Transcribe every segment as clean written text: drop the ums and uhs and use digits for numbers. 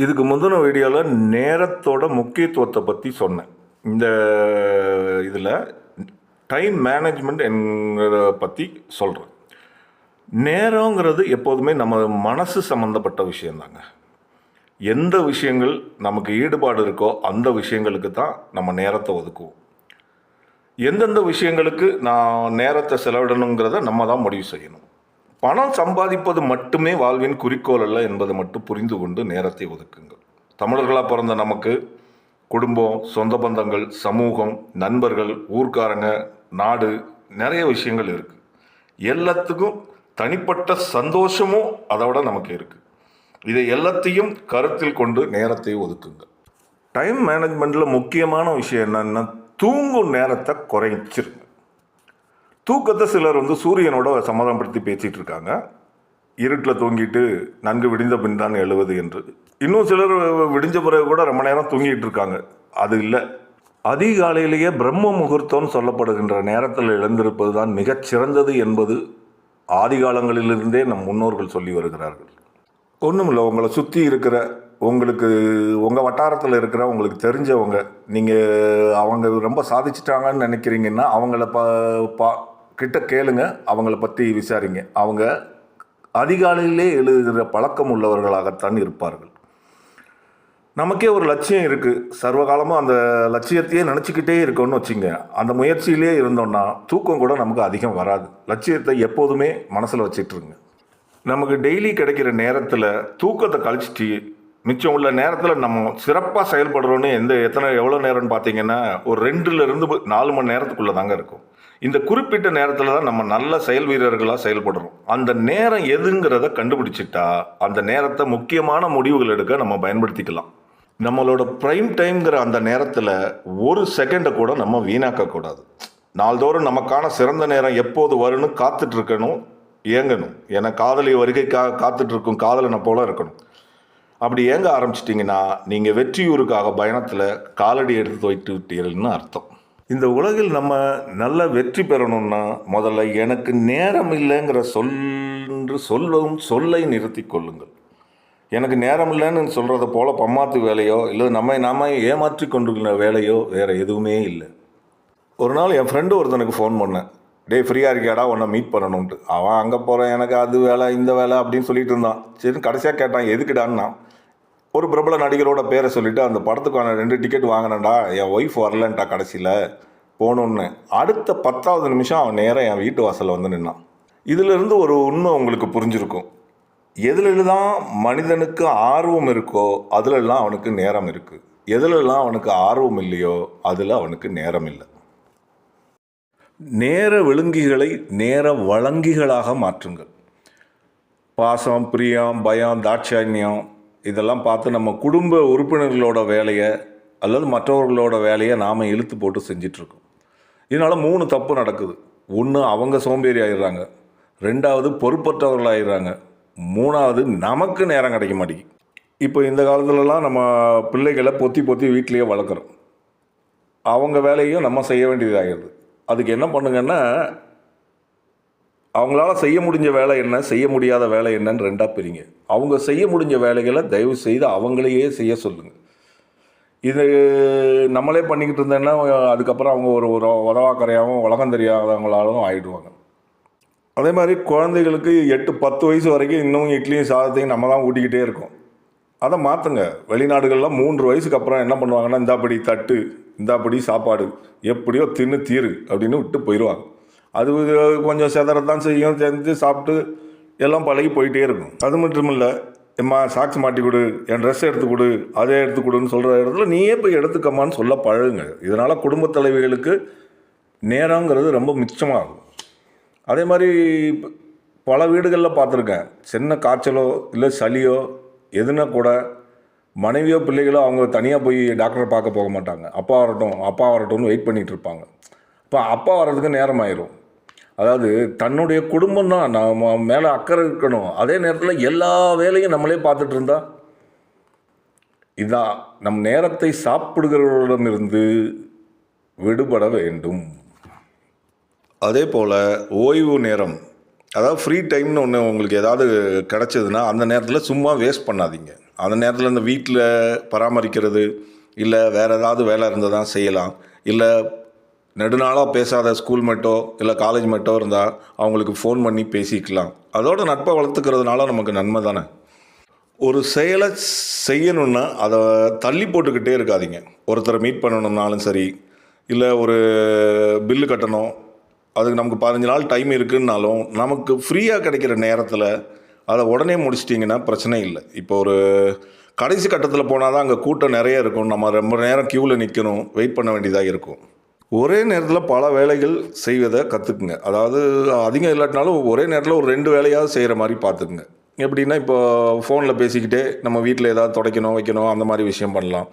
இதுக்கு முந்தின வீடியோவில் நேரத்தோட முக்கியத்துவத்தை பற்றி சொன்னேன். இந்த இதில் டைம் மேனேஜ்மெண்ட் என்கிற பற்றி சொல்கிறேன். நேரங்கிறது எப்போதுமே நம்ம மனசு சம்மந்தப்பட்ட விஷயந்தாங்க. எந்த விஷயங்கள் நமக்கு ஈடுபாடு இருக்கோ அந்த விஷயங்களுக்கு தான் நம்ம நேரத்தை ஒதுக்குவோம். எந்தெந்த விஷயங்களுக்கு நான் நேரத்தை செலவிடணுங்கிறத நம்ம தான் முடிவு செய்யணும். பணம் சம்பாதிப்பது மட்டுமே வாழ்வின் குறிக்கோள் அல்ல என்பதை மட்டும் புரிந்து கொண்டு நேரத்தை ஒதுக்குங்கள். தமிழர்களாக பிறந்த நமக்கு குடும்பம், சொந்த பந்தங்கள், சமூகம், நண்பர்கள், ஊர்க்காரங்க, நாடு, நிறைய விஷயங்கள் இருக்குது. எல்லாத்துக்கும் தனிப்பட்ட சந்தோஷமும் அதோட நமக்கு இருக்குது. இதை எல்லாத்தையும் கருத்தில் கொண்டு நேரத்தை ஒதுக்குங்கள். டைம் மேனேஜ்மெண்ட்டில் முக்கியமான விஷயம் என்னன்னா, தூங்கும் நேரத்தை குறைச்சிருங்க. தூக்கத்தை சிலர் சூரியனோட சமாதானப்படுத்தி பேசிகிட்டு இருக்காங்க. இருட்டில் தூங்கிட்டு நன்கு விடிந்த பின் தான் எழுவது என்று. இன்னும் சிலர் விடிஞ்ச பிறகு கூட ரொம்ப நேரம் தூங்கிட்டு இருக்காங்க. அது இல்லை. அதிகாலையிலேயே பிரம்ம முகூர்த்தம்னு சொல்லப்படுகின்ற நேரத்தில் எழுந்திருப்பது தான் மிகச்சிறந்தது என்பது ஆதிகாலங்களிலிருந்தே நம் முன்னோர்கள் சொல்லி வருகிறார்கள். ஒன்றும் இல்லை, உங்களை சுற்றி இருக்கிற உங்கள் வட்டாரத்தில் இருக்கிற உங்களுக்கு தெரிஞ்சவங்க, நீங்கள் அவங்க ரொம்ப சாதிச்சிட்டாங்கன்னு நினைக்கிறீங்கன்னா அவங்கள கிட்ட கேளுங்க, அவங்கள பற்றி விசாரிங்க. அவங்க அதிகாலையிலே எழுதுகிற பழக்கம் உள்ளவர்களாகத்தான் இருப்பார்கள். நமக்கே ஒரு லட்சியம் இருக்குது, சர்வகாலமாக அந்த லட்சியத்தையே நினச்சிக்கிட்டே இருக்கோன்னு வச்சுங்க. அந்த முயற்சியிலே இருந்தோன்னா தூக்கம் கூட நமக்கு அதிகம் வராது. லட்சியத்தை எப்போதுமே மனசில் வச்சிட்ருங்க. நமக்கு டெய்லி கிடைக்கிற நேரத்தில் தூக்கத்தை கழிச்சிட்டு மிச்சம் உள்ள நேரத்தில் நம்ம சிறப்பாக செயல்படுறோன்னு எவ்வளோ நேரம்னு பார்த்தீங்கன்னா ஒரு 2லேருந்து 4 மணி நேரத்துக்குள்ளே தாங்க இருக்கும். இந்த குறிப்பிட்ட நேரத்தில் தான் நம்ம நல்ல செயல் வீரர்களாக செயல்படுறோம். அந்த நேரம் எதுங்கிறத கண்டுபிடிச்சிட்டா அந்த நேரத்தை முக்கியமான முடிவுகள் எடுக்க நம்ம பயன்படுத்திக்கலாம். நம்மளோட ப்ரைம் டைம்ங்கிற அந்த நேரத்தில் ஒரு செகண்டை கூட நம்ம வீணாக்கக்கூடாது. நாள்தோறும் நமக்கான சிறந்த நேரம் எப்போது வரும்னு காத்துட்ருக்கணும், ஏங்கணும். ஏன்னா காதலி வருகைக்காக காத்துட்ருக்கும் காதலனை போல இருக்கணும். அப்படி ஏங்க ஆரம்பிச்சிட்டிங்கன்னா நீங்கள் வெற்றியூருக்காக பயணத்தில் காலடி எடுத்து வைத்து விட்டீர்கள்னு அர்த்தம். இந்த உலகில் நம்ம நல்ல வெற்றி பெறணும்னா முதல்ல எனக்கு நேரம் இல்லைங்கிற சொல்லை நிறுத்தி கொள்ளுங்கள். எனக்கு நேரம் இல்லைன்னு சொல்கிறத போல் பம்மாத்து வேலையோ இல்லை நாம ஏமாற்றி கொண்டிருக்கிற வேலையோ வேறு எதுவுமே இல்லை. ஒரு நாள் என் ஃப்ரெண்டு ஒருத்தனுக்கு ஃபோன் பண்ணேன். டே ஃப்ரீயாக இருக்கியாடா, உன்னை மீட் பண்ணணுன்ட்டு. அவன் அங்கே போகிறேன், எனக்கு அது வேலை இந்த வேலை அப்படின்னு சொல்லிட்டு இருந்தான். சரி, கடைசியாக கேட்டான் எதுக்குடான்னா, ஒரு பிரபல நடிகரோட பேரை சொல்லிவிட்டு அந்த படத்துக்கான 2 டிக்கெட் வாங்கினேன்டா, என் ஒய்ஃப் வரலன்ட்டா கடைசியில் போகணுன்னு. அடுத்த 10வது நிமிஷம் அவன் நேராக என் வீட்டு வாசலில் நின்னான். இதிலிருந்து ஒரு உண்மை உங்களுக்கு புரிஞ்சிருக்கும். எதுலெல்லாம் மனிதனுக்கு ஆர்வம் இருக்கோ அதிலெல்லாம் அவனுக்கு நேரம் இருக்குது. எதுலெல்லாம் அவனுக்கு ஆர்வம் இல்லையோ அதில் அவனுக்கு நேரம் இல்லை. நேர விழுங்கிகளை நேர வழங்கிகளாக மாற்றுங்கள். பாசம், பிரியம், பயம், தாட்சாண்யம் இதெல்லாம் பார்த்து நம்ம குடும்ப உறுப்பினர்களோட வேலையை அல்லது மற்றவர்களோட வேலையை நாம் இழுத்து போட்டு செஞ்சிட்ருக்கோம். இதனால் 3 தப்பு நடக்குது. 1, அவங்க சோம்பேறி ஆகிடுறாங்க. 2வது பொறுப்பற்றவர்களாகிடுறாங்க. 3வது நமக்கு நேரம் கிடைக்க மாட்டேங்குது. இப்போ இந்த காலத்துலலாம் நம்ம பிள்ளைகளை பொத்தி வீட்டிலையே வளர்க்குறோம். அவங்க வேலையும் நம்ம செய்ய வேண்டியதாகிடுது. அதுக்கு என்ன பண்ணுங்கன்னா, அவங்களால செய்ய முடிஞ்ச வேலை என்ன, செய்ய முடியாத வேலை என்னன்னு 2ஆக பிரிங்க. அவங்க செய்ய முடிஞ்ச வேலைகளை தயவு செய்து அவங்களையே செய்ய சொல்லுங்கள். இது நம்மளே பண்ணிக்கிட்டு இருந்தேன்னா அதுக்கப்புறம் அவங்க ஒரு உதவாக்கரையாகவும் உலகம் தெரியாதவங்களாலும் ஆகிடுவாங்க. அதே மாதிரி குழந்தைகளுக்கு 8-10 வயசு வரைக்கும் இன்னும் இட்லியும் சாதத்தையும் நம்ம தான் ஊட்டிக்கிட்டே இருக்கோம். அதை மாற்றுங்க. வெளிநாடுகளில் 3 வயசுக்கு அப்புறம் என்ன பண்ணுவாங்கன்னா, இந்தாப்படி தட்டு, இந்தாப்படி சாப்பாடு, எப்படியோ தின்னு தீரு அப்படின்னு விட்டு போயிடுவாங்க. அது கொஞ்சம் செதறத்தான் செய்யும், செஞ்சு சாப்பிட்டு எல்லாம் பழகி போயிட்டே இருக்கும். அது மட்டும் இல்லை, எம்மா சாக்ஸ் மாட்டி கொடு, என் ட்ரெஸ் எடுத்து கொடு, அதே எடுத்து கொடுன்னு சொல்கிற இடத்துல நீயே போய் எடுத்துக்கம்மான்னு சொல்ல பழகுங்க. இதனால் குடும்பத் தலைவிகளுக்கு நேரங்கிறது ரொம்ப மிச்சமாகும். அதே மாதிரி பல வீடுகளில் பார்த்துருக்கேன், சின்ன காய்ச்சலோ இல்லை சளியோ எதுனா கூட மனைவியோ பிள்ளைகளோ அவங்க தனியாக போய் டாக்டரை பார்க்க போக மாட்டாங்க. அப்பா வரட்டும்னு வெயிட் பண்ணிகிட்டு இருப்பாங்க. இப்போ அப்பா வர்றதுக்கு நேரம் ஆயிரும். அதாவது தன்னுடைய குடும்பம் தான் நம்ம மேலே அக்கறை இருக்கணும். அதே நேரத்தில் எல்லா வேலையும் நம்மளே பார்த்துட்டு இருந்தா இதான் நம் நேரத்தை சாப்பிடுகிறவர்களிடமிருந்து விடுபட வேண்டும். அதே போல் ஓய்வு நேரம், அதாவது ஃப்ரீ டைம்னு ஒன்று உங்களுக்கு ஏதாவது கிடச்சதுன்னா அந்த நேரத்தில் சும்மா வேஸ்ட் பண்ணாதீங்க. அந்த நேரத்தில் இந்த வீட்டில் பராமரிக்கிறது, இல்லை வேறு ஏதாவது வேலை இருந்தால் தான் செய்யலாம். இல்லை நெடுநாளாக பேசாத ஸ்கூல் மேட்டோ இல்லை காலேஜ் மேட்டோ இருந்தால் அவங்களுக்கு ஃபோன் பண்ணி பேசிக்கலாம். அதோட நட்பை வளர்த்துக்கிறதுனால நமக்கு நன்மை தானே. ஒரு செயலை செய்யணுன்னா அதை தள்ளி போட்டுக்கிட்டே இருக்காதீங்க. ஒருத்தரை மீட் பண்ணணுன்னாலும் சரி, இல்லை ஒரு பில்லு கட்டணும், அதுக்கு நமக்கு 15 நாள் டைம் இருக்குன்னாலும் நமக்கு ஃப்ரீயாக கிடைக்கிற நேரத்தில் அதை உடனே முடிச்சிட்டிங்கன்னா பிரச்சனை இல்லை. இப்போ ஒரு கடைசி கட்டத்தில் போனால் தான் அங்கே கூட்டம் நிறைய இருக்கும், நம்ம ரொம்ப நேரம் க்யூவில் நிற்கணும், வெயிட் பண்ண வேண்டியதாக இருக்கும். ஒரே நேரத்தில் பல வேலைகள் செய்வதை கற்றுக்குங்க. அதாவது அதிகம் இல்லாட்டினாலும் ஒரே நேரத்தில் ஒரு 2 வேலையாவது செய்கிற மாதிரி பார்த்துக்குங்க. எப்படின்னா, இப்போ ஃபோனில் பேசிக்கிட்டே நம்ம வீட்டில் ஏதாவது துடைக்கணும் வைக்கணும் அந்த மாதிரி விஷயம் பண்ணலாம்.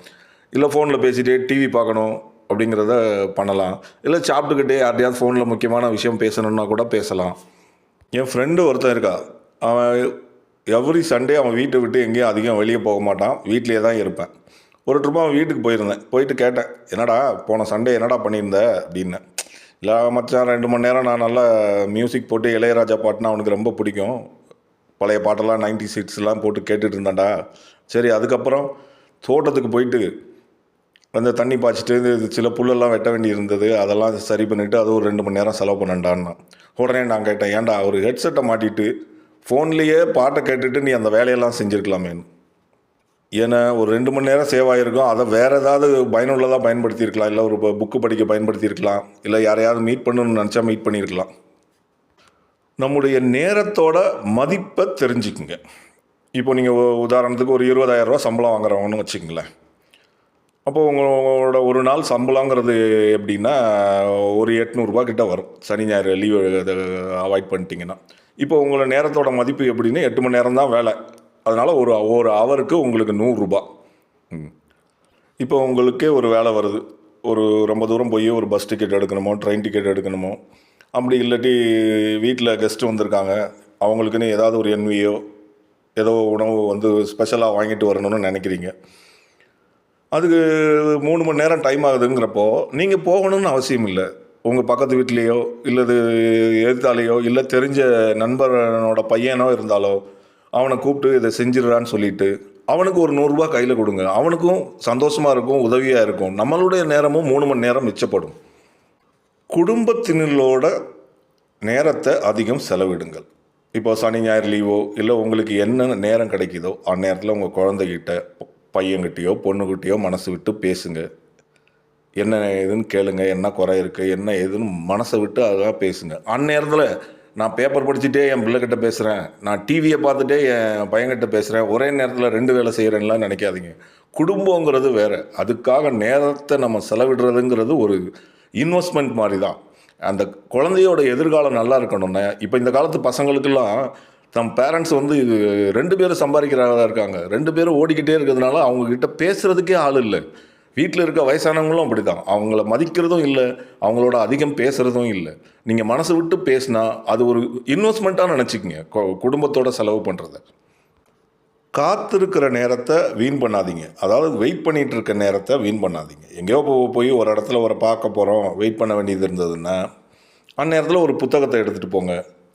இல்லை ஃபோனில் பேசிகிட்டே டிவி பார்க்கணும் அப்படிங்கிறத பண்ணலாம். இல்லை சாப்பிட்டுக்கிட்டே யார்ட்டையாவது ஃபோனில் முக்கியமான விஷயம் பேசணுன்னா கூட பேசலாம். என் ஃப்ரெண்டு ஒருத்தன் இருக்கா. அவன் எவ்ரி சண்டே அவன் வீட்டை விட்டு எங்கேயும் அதிகம் வெளியே போக மாட்டான், வீட்டிலே தான் இருப்பேன். ஒரு ட்ரிப் அவன் வீட்டுக்கு போயிருந்தேன். போயிட்டு கேட்டேன், என்னடா போன சண்டே என்னடா பண்ணியிருந்த அப்படின்னேன். இல்லை மச்சான் 2 மணி நேரம் நான் நல்லா மியூசிக் போட்டு இளையராஜா பாட்டுனா அவனுக்கு ரொம்ப பிடிக்கும், பழைய பாட்டெல்லாம் 90s ஹிட்ஸ்லாம் போட்டு கேட்டுட்டு இருந்தான்டா. சரி, அதுக்கப்புறம் தோட்டத்துக்கு போயிட்டு அந்த தண்ணி பாய்ச்சிட்டு சில புல்லெல்லாம் வெட்ட வேண்டி இருந்தது, அதெல்லாம் சரி பண்ணிவிட்டு அது ஒரு 2 மணி நேரம் செலவு பண்ணண்டான்னா. உடனே நான் கேட்டேன், ஏன்டா ஒரு ஹெட்செட்டை மாட்டிட்டு ஃபோன்லேயே பாட்டை கேட்டுட்டு நீ அந்த வேலையெல்லாம் செஞ்சுருக்கலாமேன்னு. ஏன்னா ஒரு 2 மணி நேரம் சேவ் ஆகிருக்கும், அதை வேறு ஏதாவது பயனுள்ளதாக பயன்படுத்தியிருக்கலாம். இல்லை ஒரு புக்கு படிக்க பயன்படுத்தியிருக்கலாம். இல்லை யாரையாவது மீட் பண்ணணும்னு நினச்சா மீட் பண்ணியிருக்கலாம். நம்முடைய நேரத்தோட மதிப்பை தெரிஞ்சுக்குங்க. இப்போ நீங்கள் உதாரணத்துக்கு ஒரு 20,000 சம்பளம் வாங்குறவங்கன்னு வச்சுக்கங்களேன். அப்போது உங்களோட ஒரு நாள் சம்பளங்கிறது எப்படின்னா ஒரு 800 கிட்ட வரும், சனி ஞாயிறு லீவு அவாய்ட் பண்ணிட்டீங்கன்னா. இப்போ உங்களோட நேரத்தோட மதிப்பு எப்படின்னா 8 மணி நேரம் தான் வேலை, அதனால் ஒரு ஹவருக்கு உங்களுக்கு 100 இப்போ உங்களுக்கே ஒரு வேலை வருது, ஒரு ரொம்ப தூரம் போய் ஒரு பஸ் டிக்கெட் எடுக்கணுமோ ட்ரெயின் டிக்கெட் எடுக்கணுமோ, அப்படி இல்லாட்டி வீட்டில் கெஸ்ட்டு வந்திருக்காங்க, அவங்களுக்குன்னு ஏதாவது ஒரு என்வியோ ஏதோ உணவு ஸ்பெஷலாக வாங்கிட்டு வரணும்னு நினைக்கிறீங்க. அதுக்கு 3 மணி நேரம் டைம் ஆகுதுங்கிறப்போ நீங்கள் போகணும்னு அவசியம் இல்லை. உங்கள் பக்கத்து வீட்லேயோ இல்லது எதிர்த்தாலேயோ இல்லை தெரிஞ்ச நண்பனோட பையனோ இருந்தாலோ அவனை கூப்பிட்டு இதை செஞ்சிடறான்னு சொல்லிவிட்டு அவனுக்கு ஒரு 100 கையில் கொடுங்க. அவனுக்கும் சந்தோஷமாக இருக்கும், உதவியாக இருக்கும். நம்மளுடைய நேரமும் 3 மணி நேரம் மிச்சப்படும். குடும்பத்தினரோட நேரத்தை அதிகம் செலவிடுங்கள். இப்போ சனி ஞாயிறு லீவோ இல்லை உங்களுக்கு என்ன நேரம் கிடைக்குதோ அந்நேரத்தில் உங்கள் குழந்தைகிட்ட பையன்கிட்டையோ பொண்ணுக்கிட்டையோ மனசு விட்டு பேசுங்க. என்ன ஏதுன்னு கேளுங்க, என்ன குறை இருக்குது என்ன ஏதுன்னு மனசை விட்டு அதெல்லாம் பேசுங்க. அந்நேரத்தில் நான் பேப்பர் படிச்சுட்டே என் பிள்ளைகிட்ட பேசுகிறேன், நான் டிவியை பார்த்துட்டே என் பையன்கிட்ட பேசுகிறேன், ஒரே நேரத்தில் 2 வேலை செய்கிறேன்லாம் நினைக்காதீங்க. குடும்பங்கிறது வேறு, அதுக்காக நேரத்தை நம்ம செலவிடுறதுங்கிறது ஒரு இன்வெஸ்ட்மெண்ட் மாதிரி தான். அந்த குழந்தையோட எதிர்காலம் நல்லா இருக்கணும்னா, இப்போ இந்த காலத்து பசங்களுக்கெல்லாம் தம் பேரண்ட்ஸ் 2 பேரும் சம்பாதிக்கிறதா இருக்காங்க, 2 பேரும் ஓடிக்கிட்டே இருக்கிறதுனால அவங்கக்கிட்ட பேசுகிறதுக்கே ஆள் இல்லை. வீட்டில் இருக்க வயசானவங்களும் அப்படி தான், அவங்கள மதிக்கிறதும் இல்லை, அவங்களோட அதிகம் பேசுகிறதும் இல்லை. நீங்கள் மனசு விட்டு பேசினா அது ஒரு இன்வெஸ்ட்மெண்ட்டாக நினச்சிக்கிங்க குடும்பத்தோட செலவு பண்ணுறத. காத்திருக்கிற நேரத்தை வீண் பண்ணாதீங்க. அதாவது வெயிட் பண்ணிகிட்டு இருக்க நேரத்தை வீண் பண்ணாதீங்க. எங்கேயோ போய் ஒரு இடத்துல ஒரு பார்க்க போகிறோம், வெயிட் பண்ண வேண்டியது இருந்ததுன்னா அந்நேரத்தில் ஒரு புத்தகத்தை எடுத்துகிட்டு போங்க.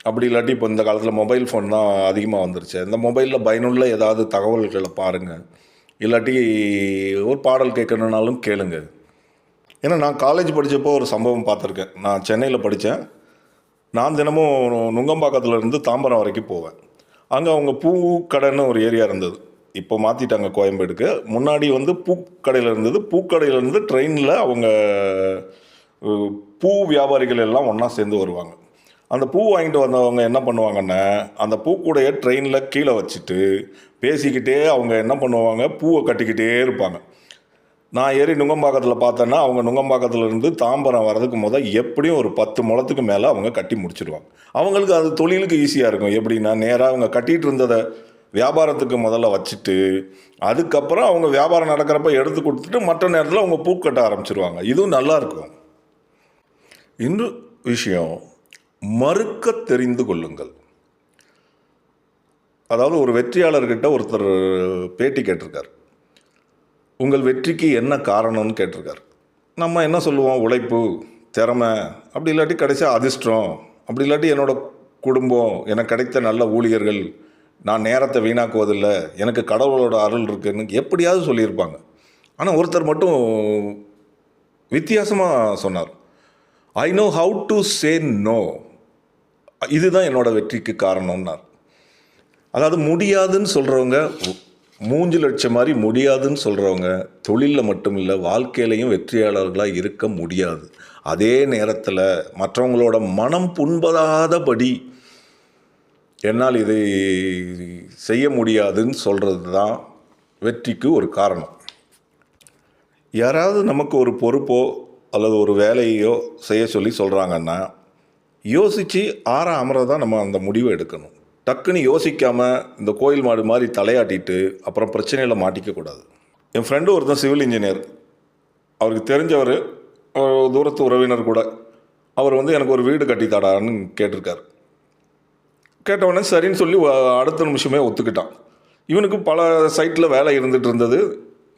அப்படி இல்லாட்டி இப்போ இந்த காலத்தில் மொபைல் ஃபோன் தான் அதிகமாக வந்துருச்சு, இந்த மொபைலில் பயனுள்ள ஏதாவது தகவல்களை பாருங்கள். இல்லாட்டி ஒரு பாடல் கேட்கணுன்னாலும் கேளுங்க. ஏன்னா நான் காலேஜ் படித்தப்போ ஒரு சம்பவம் பார்த்துருக்கேன். நான் சென்னையில் படித்தேன். நான் தினமும் நுங்கம்பாக்கத்தில் இருந்து தாம்பரம் வரைக்கும் போவேன். அங்கே அவங்க பூக்கடைன்னு ஒரு ஏரியா இருந்தது, இப்போ மாற்றிட்டாங்க கோயம்பேடுக்கு. முன்னாடி பூக்கடையில் இருந்தது. பூக்கடையிலேருந்து ட்ரெயினில் அவங்க பூ வியாபாரிகள் எல்லாம் ஒன்றா சேர்ந்து வருவாங்க. அந்த பூ வாங்கிட்டு வந்தவங்க என்ன பண்ணுவாங்கன்னா, அந்த பூக்கூடையை ட்ரெயினில் கீழே வச்சுட்டு பேசிக்கிட்டே அவங்க என்ன பண்ணுவாங்க, பூவை கட்டிக்கிட்டே இருப்பாங்க. நான் ஏறி நுங்கம்பாக்கத்தில் பார்த்தேன்னா அவங்க நுங்கம்பாக்கத்துலேருந்து தாம்பரம் வர்றதுக்கு எப்படியும் ஒரு 10 முழத்துக்கு மேலே அவங்க கட்டி முடிச்சிடுவாங்க. அவங்களுக்கு அது தொழிலுக்கு ஈஸியாக இருக்கும். எப்படின்னா, நேராக அவங்க கட்டிகிட்டு இருந்ததை வியாபாரத்துக்கு முதல்ல வச்சுட்டு அதுக்கப்புறம் அவங்க வியாபாரம் நடக்கிறப்ப எடுத்து கொடுத்துட்டு மற்ற நேரத்தில் அவங்க பூ கட்ட ஆரம்பிச்சிருவாங்க. இதுவும் நல்லாயிருக்கும். இன்னும் விஷயம், மறுக்க தெரிந்து கொள்ளுங்கள். அதாவது ஒரு வெற்றியாளர்கிட்ட ஒருத்தர் பேட்டி கேட்டிருக்கார். உங்கள் வெற்றிக்கு என்ன காரணம்னு கேட்டிருக்கார். நம்ம என்ன சொல்லுவோம், உழைப்பு, திறமை, அப்படி இல்லாட்டி கடைசியாக அதிர்ஷ்டம், அப்படி இல்லாட்டி என்னோடய குடும்பம், எனக்கு கிடைத்த நல்ல ஊழியர்கள், நான் நேரத்தை வீணாக்குவதில்லை, எனக்கு கடவுளோட அருள் இருக்குன்னு எப்படியாவது சொல்லியிருப்பாங்க. ஆனால் ஒருத்தர் மட்டும் வித்தியாசமாக சொன்னார். I know how to say no, இதுதான் என்னோட வெற்றிக்கு காரணம்னார். அதாவது முடியாதுன்னு சொல்கிறவங்க, மூஞ்சில் அடிச்ச மாதிரி முடியாதுன்னு சொல்கிறவங்க தொழிலில் மட்டும் இல்லை வாழ்க்கையிலையும் வெற்றியாளர்களாக இருக்க முடியாது. அதே நேரத்தில் மற்றவங்களோட மனம் புண்படாதபடி என்னால் இதை செய்ய முடியாதுன்னு சொல்கிறது தான் வெற்றிக்கு ஒரு காரணம். யாராவது நமக்கு ஒரு பொறுப்போ அல்லது ஒரு வேலையோ செய்ய சொல்லி சொல்கிறாங்கன்னா யோசித்து அமரதான் நம்ம அந்த முடிவை எடுக்கணும். டக்குன்னு யோசிக்காமல் இந்த கோயில் மாடு மாதிரி தலையாட்டிட்டு அப்புறம் பிரச்சனையில் மாட்டிக்கக்கூடாது. என் ஃப்ரெண்டு ஒருத்தன் சிவில் இன்ஜினியர், அவருக்கு தெரிஞ்சவர், தூரத்து உறவினர் கூட. அவர் எனக்கு ஒரு வீடு கட்டித்தாடான்னு கேட்டிருக்கார். கேட்டவுடனே சரின்னு சொல்லி அடுத்த நிமிஷமே ஒத்துக்கிட்டான். இவனுக்கு பல சைட்டில் வேலை இருந்துகிட்டு இருந்தது,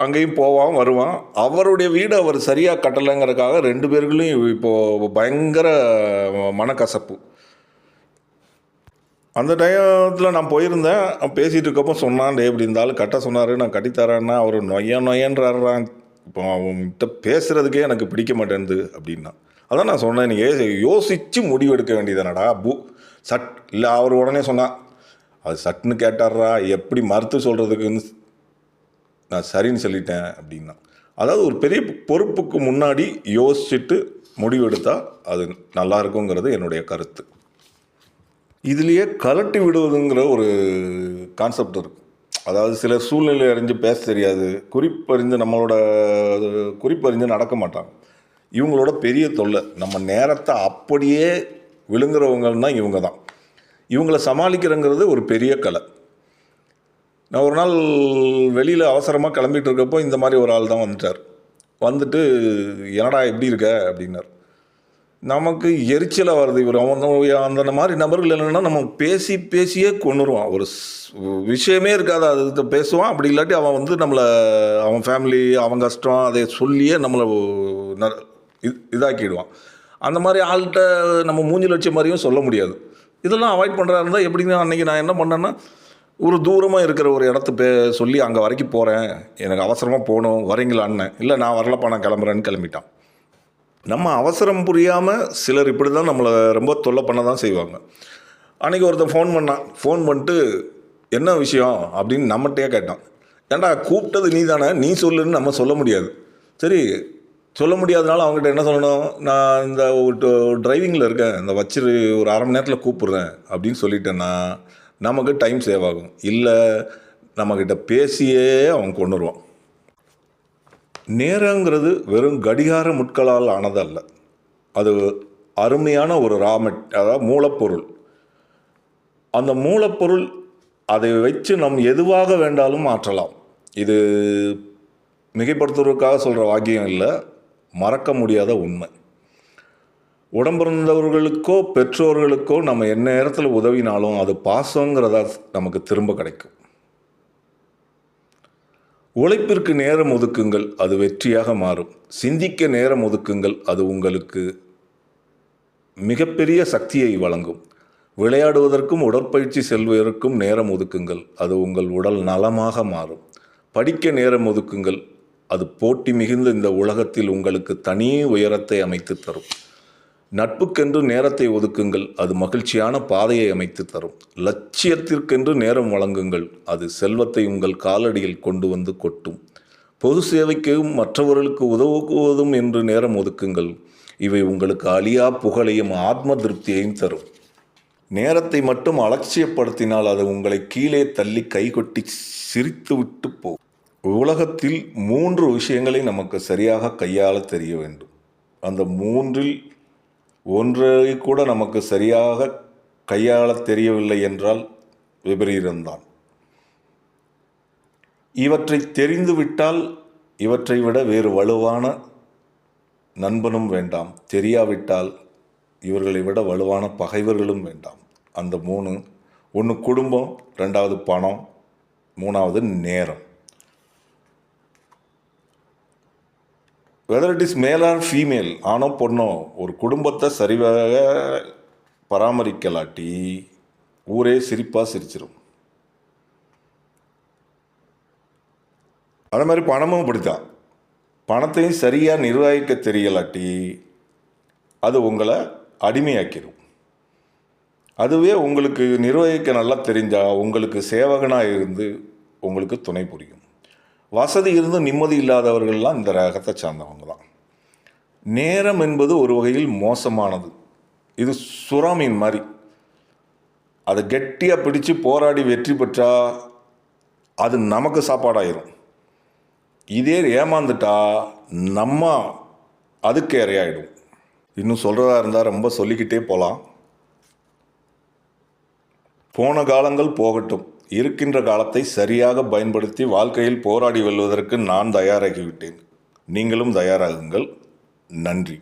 அங்கேயும் போவான் வருவான். அவருடைய வீடு அவர் சரியாக கட்டலைங்கிறதுக்காக 2 பேர்களையும் இப்போது பயங்கர மனக்கசப்பு. அந்த டயத்தில் நான் போயிருந்தேன். பேசிகிட்டு இருக்கப்போ சொன்னான், இப்படி இருந்தாலும் கட்ட சொன்னார், நான் கட்டித்தரேன்னா அவர் நொய்யன்றான். இப்போ அவன்கிட்ட பேசுகிறதுக்கே எனக்கு பிடிக்க மாட்டேன்து அப்படின்னா. அதான் நான் சொன்னேன், நீங்கள் யோசித்து முடிவெடுக்க வேண்டியதானடா. சட் இல்லை, அவர் உடனே சொன்னான், அது சட்டுன்னு கேட்டார்றா, எப்படி மறுத்து சொல்கிறதுக்குன்னு நான் சரின்னு சொல்லிட்டேன் அப்படின்னா. அதாவது ஒரு பெரிய பொறுப்புக்கு முன்னாடி யோசிச்சுட்டு முடிவெடுத்தால் அது நல்லா இருக்குங்கிறது என்னுடைய கருத்து. இதுலேயே கலட்டி விடுவதுங்கிற ஒரு கான்செப்ட் இருக்குது. அதாவது சில சூழ்நிலை அறிஞ்சு பேச தெரியாது, குறிப்பறிஞ்சு நடக்க மாட்டாங்க. இவங்களோட பெரிய தொல்லை நம்ம நேரத்தை அப்படியே விழுங்குறவங்கன்னா இவங்க தான். இவங்கள சமாளிக்கிறங்கிறது ஒரு பெரிய கலை. நான் ஒரு நாள் வெளியில் அவசரமாக கிளம்பிட்டு இருக்கப்போ இந்த மாதிரி ஒரு ஆள் தான் வந்துட்டார். வந்துட்டு என்னடா எப்படி இருக்க அப்படின்னார். நமக்கு எரிச்சலாக வருது. இவர் அந்த மாதிரி நபர்கள் இல்லைன்னா நம்ம பேசியே கொண்டுருவான். ஒரு விஷயமே இருக்காது, அது பேசுவான். அப்படி இல்லாட்டி அவன் நம்மளை, அவன் ஃபேமிலி, அவன் கஷ்டம் அதை சொல்லியே நம்மளை இதாக்கிடுவான். அந்த மாதிரி ஆள்கிட்ட நம்ம மூஞ்சில் வச்ச மாதிரியும் சொல்ல முடியாது. இதெல்லாம் அவாய்ட் பண்ணுறா இருந்தால் எப்படின்னா, அன்றைக்கி நான் என்ன பண்ணேன்னா, ஒரு தூரமாக இருக்கிற ஒரு இடத்த சொல்லி அங்கே வரைக்கும் போகிறேன், எனக்கு அவசரமாக போகணும், வரீங்களா அண்ணன். இல்லை நான் வரலப்பா, நான் கிளம்புறேன்னு கிளம்பிட்டான். நம்ம அவசரம் புரியாமல் சிலர் இப்படி தான் நம்மளை ரொம்ப தொல்லை பண்ண தான் செய்வாங்க. அன்றைக்கி ஒருத்தன் ஃபோன் பண்ணிட்டு என்ன விஷயம் அப்படின்னு நம்மகிட்டே கேட்டான். ஏன்டா கூப்பிட்டது நீ தானே, நீ சொல்லுன்னு நம்ம சொல்ல முடியாது. சரி, சொல்ல முடியாதனால அவங்ககிட்ட என்ன சொல்லணும், நான் இந்த டிரைவிங்கில் இருக்கேன், இந்த வச்சிரு, ஒரு அரை மணி நேரத்தில் கூப்பிட்றேன் அப்படின்னு சொல்லிட்டேன்னா நமக்கு டைம் சேவ் ஆகும். இல்லை நம்மக்கிட்ட பேசியே அவன் கொண்டுருவான். நேரங்கிறது வெறும் கடிகார முட்களால் ஆனதல்ல, அது அருமையான ஒரு அதாவது மூலப்பொருள். அந்த மூலப்பொருள் அதை வச்சு நம் எதுவாக வேண்டாலும் மாற்றலாம். இது மிகைப்படுத்துவதற்காக சொல்கிற வாக்கியம் இல்லை, மறக்க முடியாத உண்மை. உடம்பிறந்தவர்களுக்கோ பெற்றோர்களுக்கோ நம்ம என்ன நேரத்தில் உதவினாலும் அது பாசங்கிறதா நமக்கு திரும்ப கிடைக்கும். உழைப்பிற்கு நேரம் ஒதுக்குங்கள், அது வெற்றியாக மாறும். சிந்திக்க நேரம் ஒதுக்குங்கள், அது உங்களுக்கு மிகப்பெரிய சக்தியை வழங்கும். விளையாடுவதற்கும் உடற்பயிற்சி செல்வதற்கும் நேரம் ஒதுக்குங்கள், அது உங்கள் உடல் நலமாக மாறும். படிக்க நேரம் ஒதுக்குங்கள், அது போட்டி மிகுந்த இந்த உலகத்தில் உங்களுக்கு தனி உயரத்தை அமைத்து தரும். நட்புக்கென்று நேரத்தை ஒதுக்குங்கள், அது மகிழ்ச்சியான பாதையை அமைத்து தரும். லட்சியத்திற்கென்று நேரம் வழங்குங்கள், அது செல்வத்தை உங்கள் காலடியில் கொண்டு வந்து கொட்டும். பொது சேவைக்கும் மற்றவர்களுக்கு உதவுவதும் என்று நேரம் ஒதுக்குங்கள், இவை உங்களுக்கு அழியா புகழையும் ஆத்ம திருப்தியையும் தரும். நேரத்தை மட்டும் அலட்சியப்படுத்தினால் அது உங்களை கீழே தள்ளி கைகொட்டி சிரித்து விட்டு போகும். உலகத்தில் 3 விஷயங்களை நமக்கு சரியாக கையாள தெரிய வேண்டும். அந்த 3இல் ஒன்றை கூட நமக்கு சரியாக கையாள தெரியவில்லை என்றால் விபரீதம்தான். இவற்றை தெரிந்துவிட்டால் இவற்றை விட வேறு வலுவான நண்பனும் வேண்டாம். தெரியாவிட்டால் இவர்களை விட வலுவான பகைவர்களும் வேண்டாம். அந்த 3, 1 குடும்பம், 2வது பணம், 3வது நேரம். Whether it is male or female, ஆணோ பொண்ணோ, ஒரு குடும்பத்தை சரிவாக பராமரிக்கலாட்டி ஊரே சிரிப்பாக சிரிச்சிடும். அதே மாதிரி பணமும் இப்படித்தான். பணத்தையும் சரியாக நிர்வகிக்க தெரியலாட்டி அது உங்களை அடிமையாக்கிடும். அதுவே உங்களுக்கு நிர்வகிக்க நல்லா தெரிஞ்சால் உங்களுக்கு சேவகனாக இருந்து உங்களுக்கு துணை புரியும். வசதி இருந்தும் நிம்மதி இல்லாதவர்கள்லாம் இந்த ரகத்தை சார்ந்தவங்க தான். நேரம் என்பது ஒரு வகையில் மோசமானது. இது சுறா மீன் மாதிரி. அதை கெட்டியாக பிடிச்சு போராடி வெற்றி பெற்றால் அது நமக்கு சாப்பாடாயிரும். இதே ஏமாந்துட்டா நம்ம அதுக்கு இரையாயிடும். இன்னும் சொல்கிறதா இருந்தால் ரொம்ப சொல்லிக்கிட்டே போகலாம். போன காலங்கள் போகட்டும். இருக்கின்ற காலத்தை சரியாக பயன்படுத்தி வாழ்க்கையில் போராடி வெல்வதற்கு நான் தயாராகிவிட்டேன். நீங்களும் தயாராகுங்கள். நன்றி.